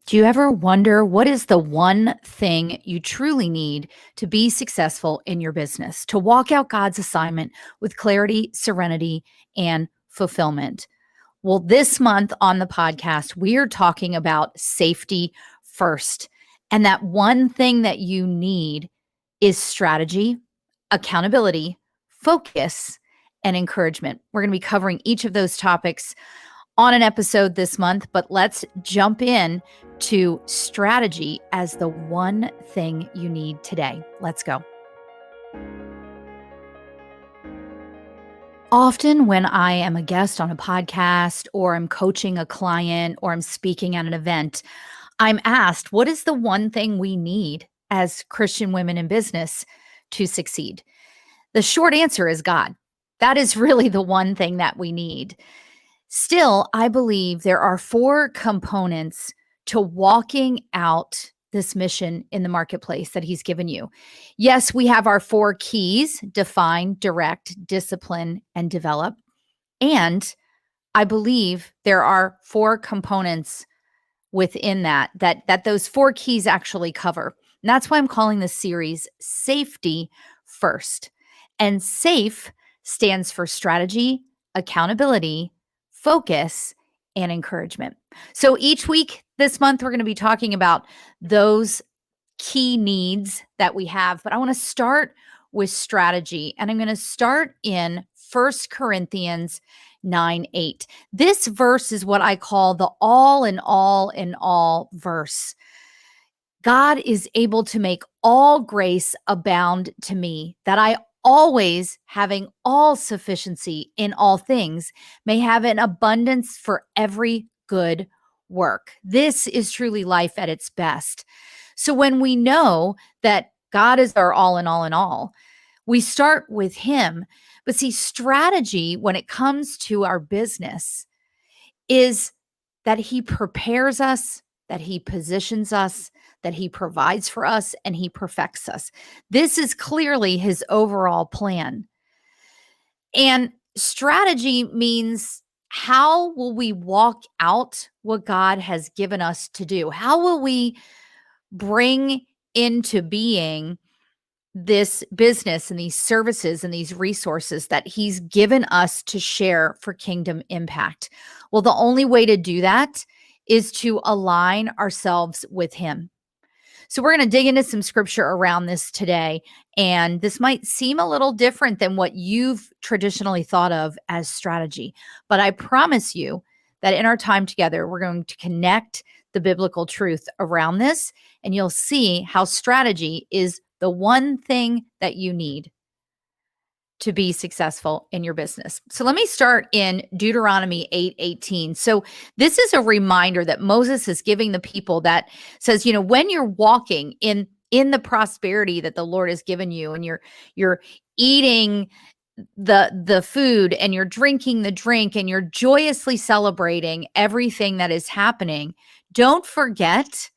Do you ever wonder what is the one thing you truly need to be successful in your business, to walk out God's assignment with clarity, serenity, and fulfillment? Well, this month on the podcast, we are talking about safety first. And that one thing that you need is strategy, accountability, focus, and encouragement. We're going to be covering each of those topics on an episode this month, but let's jump in to strategy as the one thing you need today. Let's go. Often when I am a guest on a podcast or I'm coaching a client or I'm speaking at an event, I'm asked, what is the one thing we need as Christian women in business to succeed? The short answer is God. That is really the one thing that we need. Still, I believe there are 4 components to walking out this mission in the marketplace that he's given you. Yes, we have our 4 keys: define, direct, discipline, and develop. And I believe there are 4 components within that those 4 keys actually cover. And that's why I'm calling this series Safety First. And SAFE stands for strategy, accountability, focus, and encouragement. So each week this month, we're going to be talking about those key needs that we have. But I want to start with strategy. And I'm going to start in 1 Corinthians 9:8. This verse is what I call the all in all verse. God is able to make all grace abound to me, that I always, having all sufficiency in all things, may have an abundance for every good work. This is truly life at its best. So when we know that God is our all in all, we start with him. But see, strategy when it comes to our business is that he prepares us, that he positions us, that he provides for us, and he perfects us. This is clearly his overall plan. And strategy means, how will we walk out what God has given us to do? How will we bring into being this business and these services and these resources that he's given us to share for kingdom impact? Well, the only way to do that is to align ourselves with him. So we're going to dig into some scripture around this today. And this might seem a little different than what you've traditionally thought of as strategy. But I promise you that in our time together, we're going to connect the biblical truth around this. And you'll see how strategy is the one thing that you need to be successful in your business. So let me start in Deuteronomy 8:18. So this is a reminder that Moses is giving the people that says, when you're walking in the prosperity that the Lord has given you, and you're eating the food and you're drinking the drink and you're joyously celebrating everything that is happening, don't forget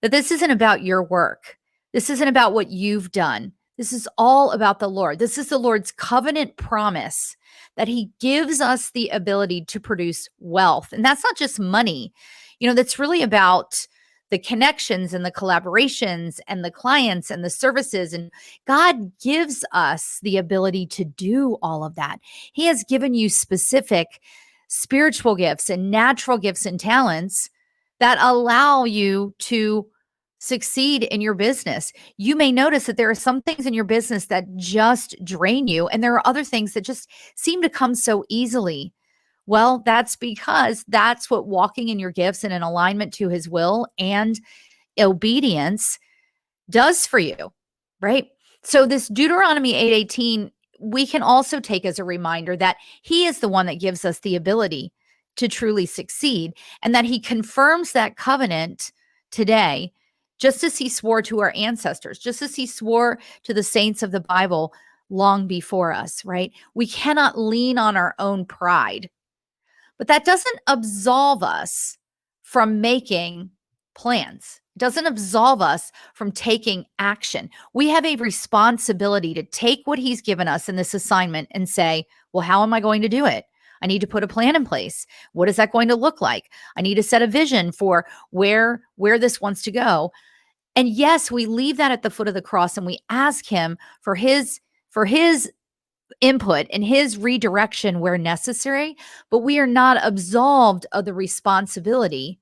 that this isn't about your work. This isn't about what you've done. This is all about the Lord. This is the Lord's covenant promise that he gives us the ability to produce wealth. And that's not just money. That's really about the connections and the collaborations and the clients and the services. And God gives us the ability to do all of that. He has given you specific spiritual gifts and natural gifts and talents that allow you to succeed in your business. You may notice that there are some things in your business that just drain you, and there are other things that just seem to come so easily. Well, that's because that's what walking in your gifts and in alignment to his will and obedience does for you, right? So this Deuteronomy 8:18, we can also take as a reminder that he is the one that gives us the ability to truly succeed, and that he confirms that covenant today, just as he swore to our ancestors, just as he swore to the saints of the Bible long before us, right? We cannot lean on our own pride, but that doesn't absolve us from making plans. It doesn't absolve us from taking action. We have a responsibility to take what he's given us in this assignment and say, well, how am I going to do it? I need to put a plan in place. What is that going to look like? I need to set a vision for where this wants to go. And yes, we leave that at the foot of the cross and we ask him for his input and his redirection where necessary, but we are not absolved of the responsibility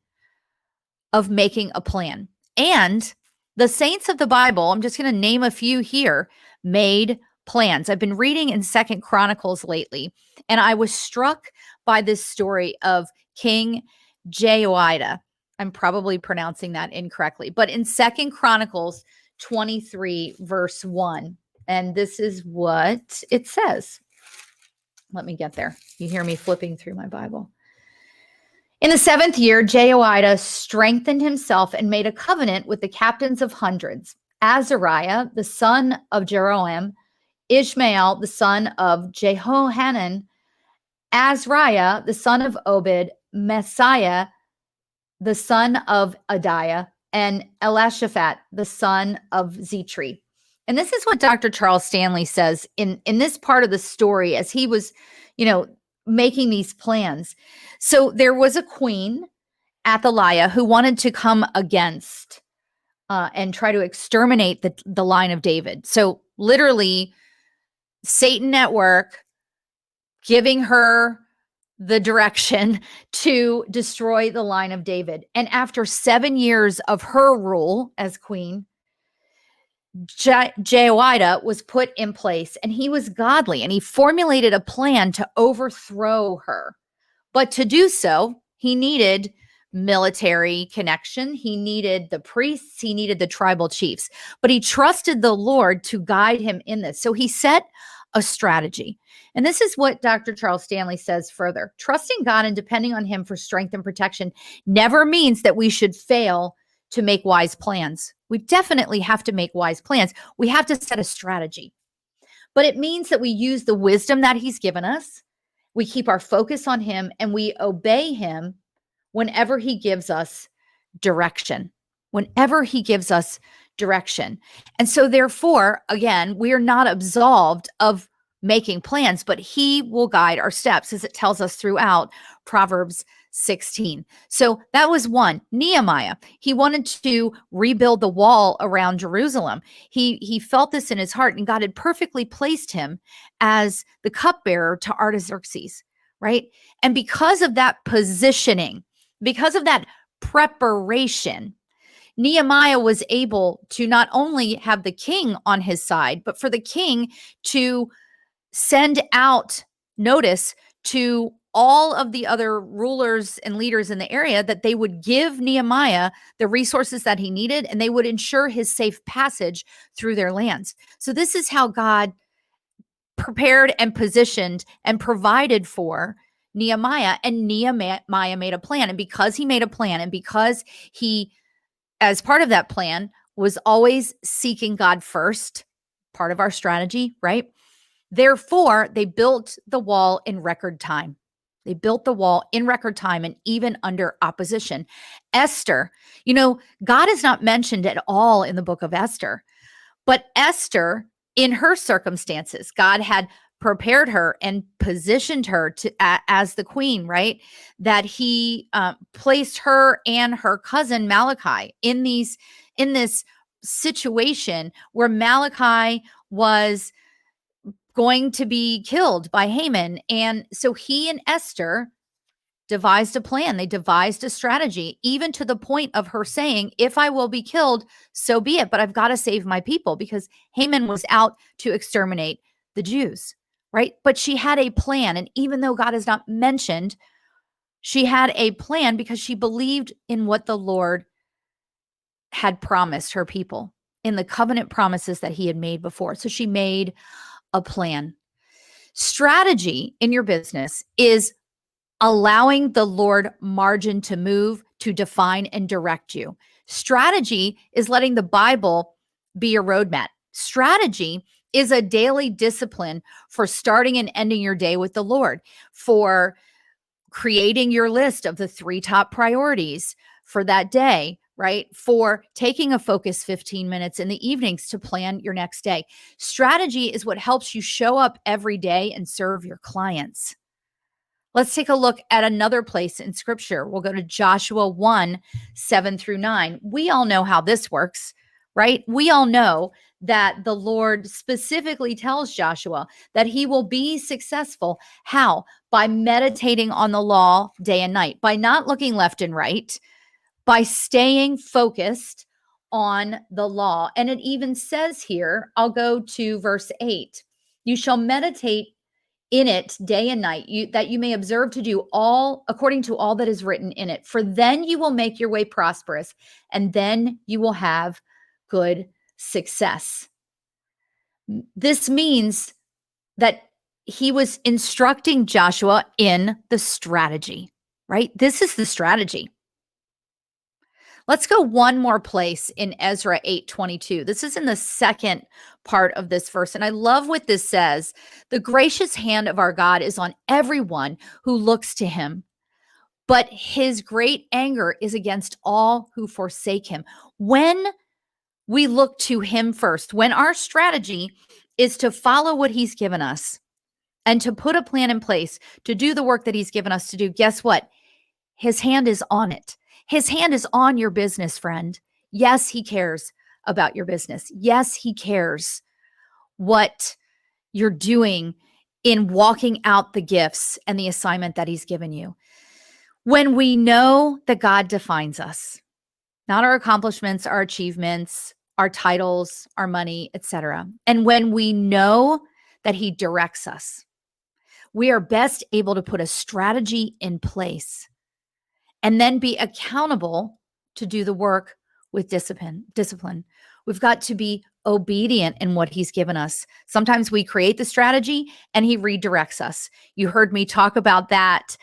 of making a plan. And the saints of the Bible, I'm just going to name a few here, made plans. I've been reading in Second Chronicles lately, and I was struck by this story of King Jehoiada. I'm probably pronouncing that incorrectly, but in Second Chronicles 23, verse 1, and this is what it says. Let me get there. You hear me flipping through my Bible. In the 7th year, Jehoiada strengthened himself and made a covenant with the captains of hundreds, Azariah, the son of Jeroham, Ishmael, the son of Jehohanan, Azariah, the son of Obed, Messiah, the son of Adiah, and Elishaphat, the son of Zitri. And this is what Dr. Charles Stanley says in this part of the story as he was, making these plans. So there was a queen, Athaliah, who wanted to come against and try to exterminate the line of David. So literally, Satan at work, giving her the direction to destroy the line of David. And after 7 years of her rule as queen, Jehoiada was put in place, and he was godly, and he formulated a plan to overthrow her. But to do so, he needed military connection. He needed the priests. He needed the tribal chiefs. But he trusted the Lord to guide him in this. So he set a strategy. And this is what Dr. Charles Stanley says further. Trusting God and depending on him for strength and protection never means that we should fail to make wise plans. We definitely have to make wise plans. We have to set a strategy. But it means that we use the wisdom that he's given us. We keep our focus on him and we obey him whenever he gives us direction. Whenever he gives us direction. And so therefore, again, we are not absolved of making plans, but he will guide our steps, as it tells us throughout Proverbs 16. So that was one. Nehemiah, he wanted to rebuild the wall around Jerusalem. He felt this in his heart, and God had perfectly placed him as the cupbearer to Artaxerxes, right? And because of that positioning, because of that preparation, Nehemiah was able to not only have the king on his side, but for the king to send out notice to all of the other rulers and leaders in the area that they would give Nehemiah the resources that he needed, and they would ensure his safe passage through their lands. So this is how God prepared and positioned and provided for Nehemiah, and Nehemiah made a plan. And because he made a plan, and because he, as part of that plan, was always seeking God first, part of our strategy, right? Therefore, they built the wall in record time. They built the wall in record time and even under opposition. Esther, God is not mentioned at all in the book of Esther, but Esther, in her circumstances, God had prepared her and positioned her as the queen, right? That he placed her and her cousin Malachi in this situation where Malachi was going to be killed by Haman. And so he and Esther devised a plan. They devised a strategy, even to the point of her saying, if I will be killed, so be it. But I've got to save my people, because Haman was out to exterminate the Jews, right? But she had a plan. And even though God is not mentioned, she had a plan because she believed in what the Lord had promised her people, in the covenant promises that he had made before. So she made a plan. Strategy in your business is allowing the Lord margin to move, to define and direct you. Strategy is letting the Bible be your roadmap. Strategy is a daily discipline for starting and ending your day with the Lord, for creating your list of the 3 top priorities for that day, right? For taking a focus 15 minutes in the evenings to plan your next day. Strategy is what helps you show up every day and serve your clients. Let's take a look at another place in scripture. We'll go to Joshua 1:7-9. We all know how this works, right? We all know that the Lord specifically tells Joshua that he will be successful. How? By meditating on the law day and night, by not looking left and right, by staying focused on the law. And it even says here, I'll go to verse 8. You shall meditate in it day and night, that you may observe to do all according to all that is written in it. For then you will make your way prosperous, and then you will have good success. This means that he was instructing Joshua in the strategy, right? This is the strategy. Let's go one more place in Ezra 8:22. This is in the second part of this verse. And I love what this says. The gracious hand of our God is on everyone who looks to him, but his great anger is against all who forsake him. When we look to him first, when our strategy is to follow what he's given us and to put a plan in place to do the work that he's given us to do, guess what? His hand is on it. His hand is on your business, friend. Yes, he cares about your business. Yes, he cares what you're doing in walking out the gifts and the assignment that he's given you. When we know that God defines us, not our accomplishments, our achievements, our titles, our money, etc. And when we know that he directs us, we are best able to put a strategy in place and then be accountable to do the work with discipline. We've got to be obedient in what he's given us. Sometimes we create the strategy and he redirects us. You heard me talk about that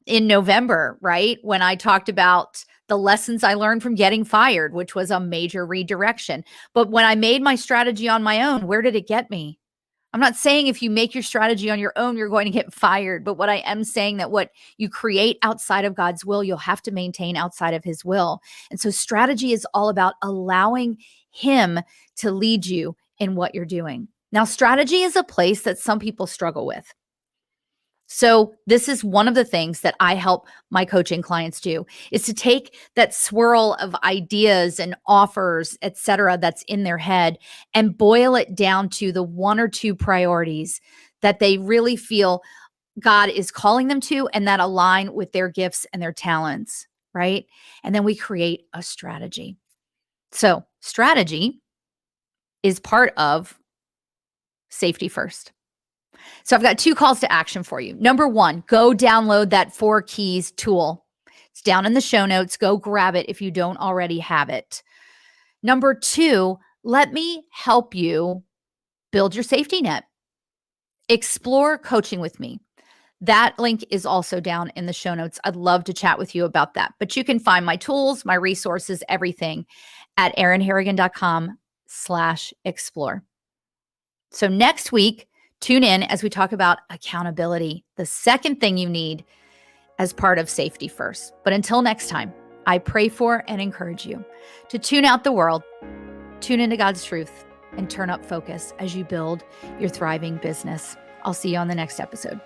in November, right? When I talked about the lessons I learned from getting fired, which was a major redirection. But when I made my strategy on my own, where did it get me? I'm not saying if you make your strategy on your own, you're going to get fired. But what I am saying that what you create outside of God's will, you'll have to maintain outside of his will. And so strategy is all about allowing him to lead you in what you're doing. Now, strategy is a place that some people struggle with. So this is one of the things that I help my coaching clients do, is to take that swirl of ideas and offers, et cetera, that's in their head and boil it down to the one or two priorities that they really feel God is calling them to and that align with their gifts and their talents, right? And then we create a strategy. So strategy is part of safety first. So I've got two calls to action for you. Number one, go download that 4 Keys tool. It's down in the show notes. Go grab it if you don't already have it. Number two, let me help you build your safety net. Explore coaching with me. That link is also down in the show notes. I'd love to chat with you about that. But you can find my tools, my resources, everything at erinharrigan.com/explore. So next week, tune in as we talk about accountability, the second thing you need as part of safety first. But until next time, I pray for and encourage you to tune out the world, tune into God's truth, and turn up focus as you build your thriving business. I'll see you on the next episode.